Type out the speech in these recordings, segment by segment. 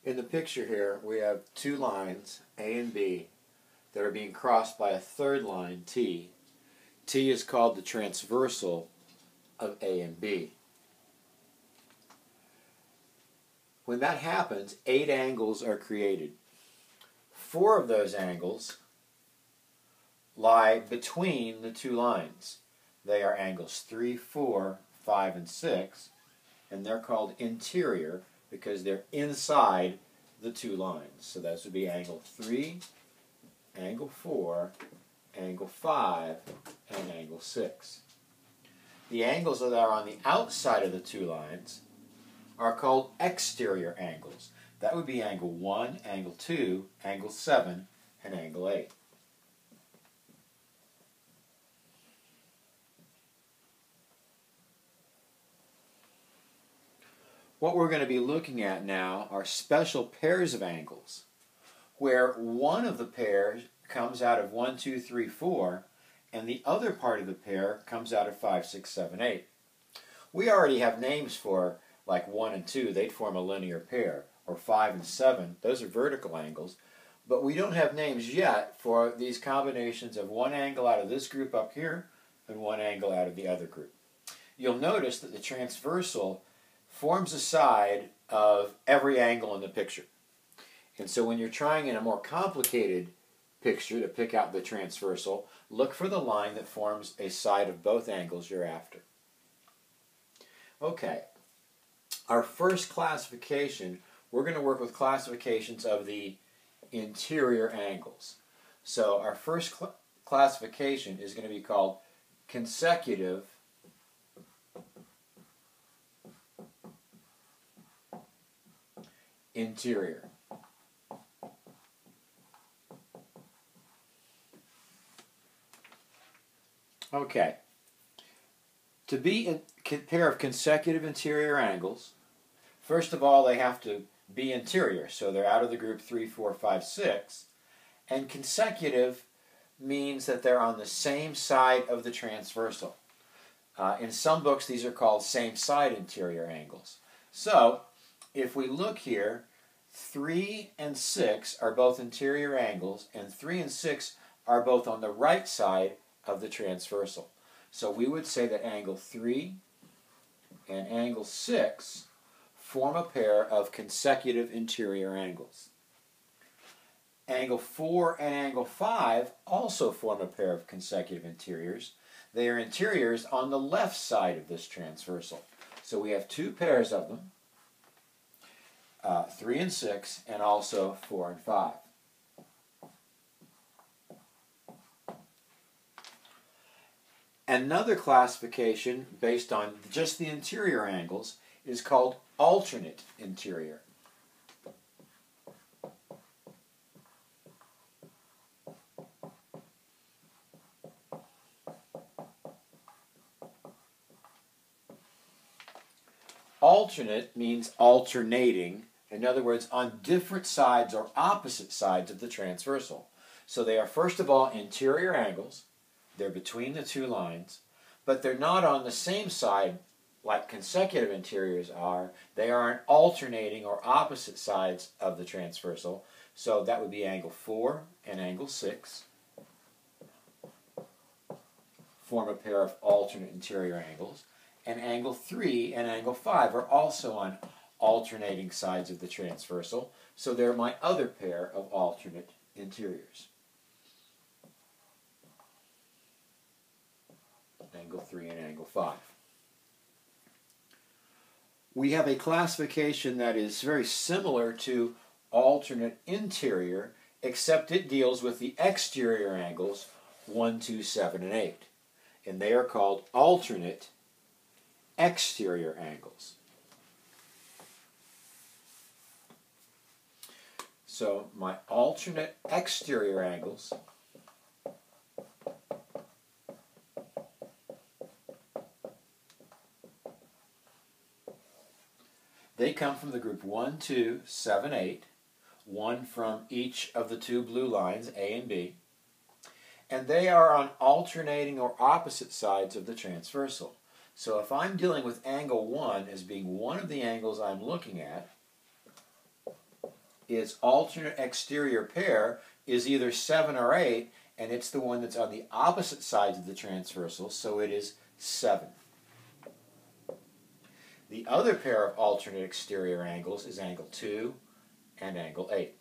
In the picture here, we have two lines, A and B, that are being crossed by a third line, T. T is called the transversal of A and B. When that happens, 8 angles are created. 4 of those angles lie between the two lines. They are angles 3, 4, 5, and 6, and they're called interior because they're inside the two lines. So those would be angle 3, angle 4, angle 5, and angle 6. The angles that are on the outside of the two lines are called exterior angles. That would be angle 1, angle 2, angle 7, and angle 8. What we're going to be looking at now are special pairs of angles, where one of the pairs comes out of 1, 2, 3, 4, and the other part of the pair comes out of 5, 6, 7, 8. We already have names for like 1 and 2, they'd form a linear pair, or 5 and 7, those are vertical angles, but we don't have names yet for these combinations of one angle out of this group up here and one angle out of the other group. You'll notice that the transversal forms a side of every angle in the picture. And so when you're trying in a more complicated picture to pick out the transversal, look for the line that forms a side of both angles you're after. Okay, our first classification, we're going to work with classifications of the interior angles. So our first classification is going to be called consecutive interior. Okay. To be a pair of consecutive interior angles, first of all, they have to be interior, so they're out of the group 3, 4, 5, 6. And consecutive means that they're on the same side of the transversal. In some books, these are called same-side interior angles. So, if we look here, 3 and 6 are both interior angles, and 3 and 6 are both on the right side of the transversal. So we would say that angle 3 and angle 6 form a pair of consecutive interior angles. Angle 4 and angle 5 also form a pair of consecutive interiors. They are interiors on the left side of this transversal. So we have two pairs of them, 3 and 6, and also 4 and 5. Another classification based on just the interior angles is called alternate interior. Alternate means alternating, in other words, on different sides or opposite sides of the transversal. So they are first of all interior angles, they're between the two lines, but they're not on the same side like consecutive interiors are. They are on alternating or opposite sides of the transversal. So that would be angle 4 and angle 6 form a pair of alternate interior angles. And angle 3 and angle 5 are also on alternating sides of the transversal. So they're my other pair of alternate interiors. Angle 3 and angle 5. We have a classification that is very similar to alternate interior, except it deals with the exterior angles 1, 2, 7, and 8. And they are called alternate exterior angles. So my alternate exterior angles they come from the group 1, 2, 7, 8, one from each of the two blue lines, A and B, and they are on alternating or opposite sides of the transversal. So if I'm dealing with angle 1 as being one of the angles I'm looking at, its alternate exterior pair is either 7 or 8, and it's the one that's on the opposite sides of the transversal, so it is 7. The other pair of alternate exterior angles is angle 2 and angle 8.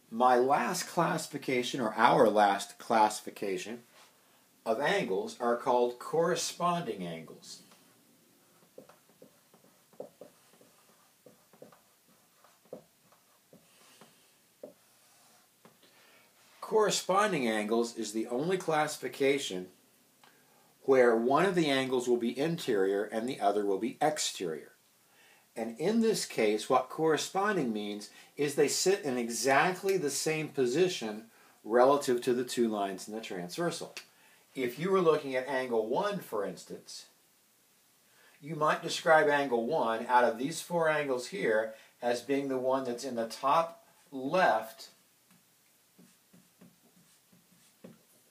My last classification, or our last classification, of angles are called corresponding angles. Corresponding angles is the only classification where one of the angles will be interior and the other will be exterior. And in this case, what corresponding means is they sit in exactly the same position relative to the two lines in the transversal. If you were looking at angle 1, for instance, you might describe angle 1 out of these 4 angles here as being the one that's in the top left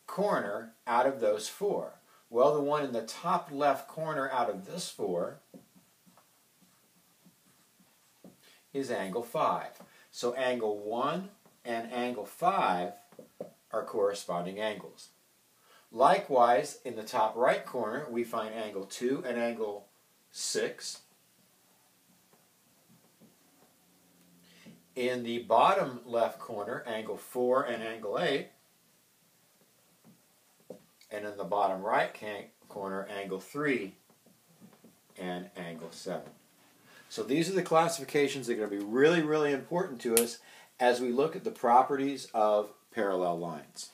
corner out of those 4. Well, the one in the top left corner out of this 4 is angle 5. So angle 1 and angle 5 are corresponding angles. Likewise, in the top right corner, we find angle 2 and angle 6. In the bottom left corner, angle 4 and angle 8. And in the bottom right corner, angle 3 and angle 7. So these are the classifications that are going to be really, really important to us as we look at the properties of parallel lines.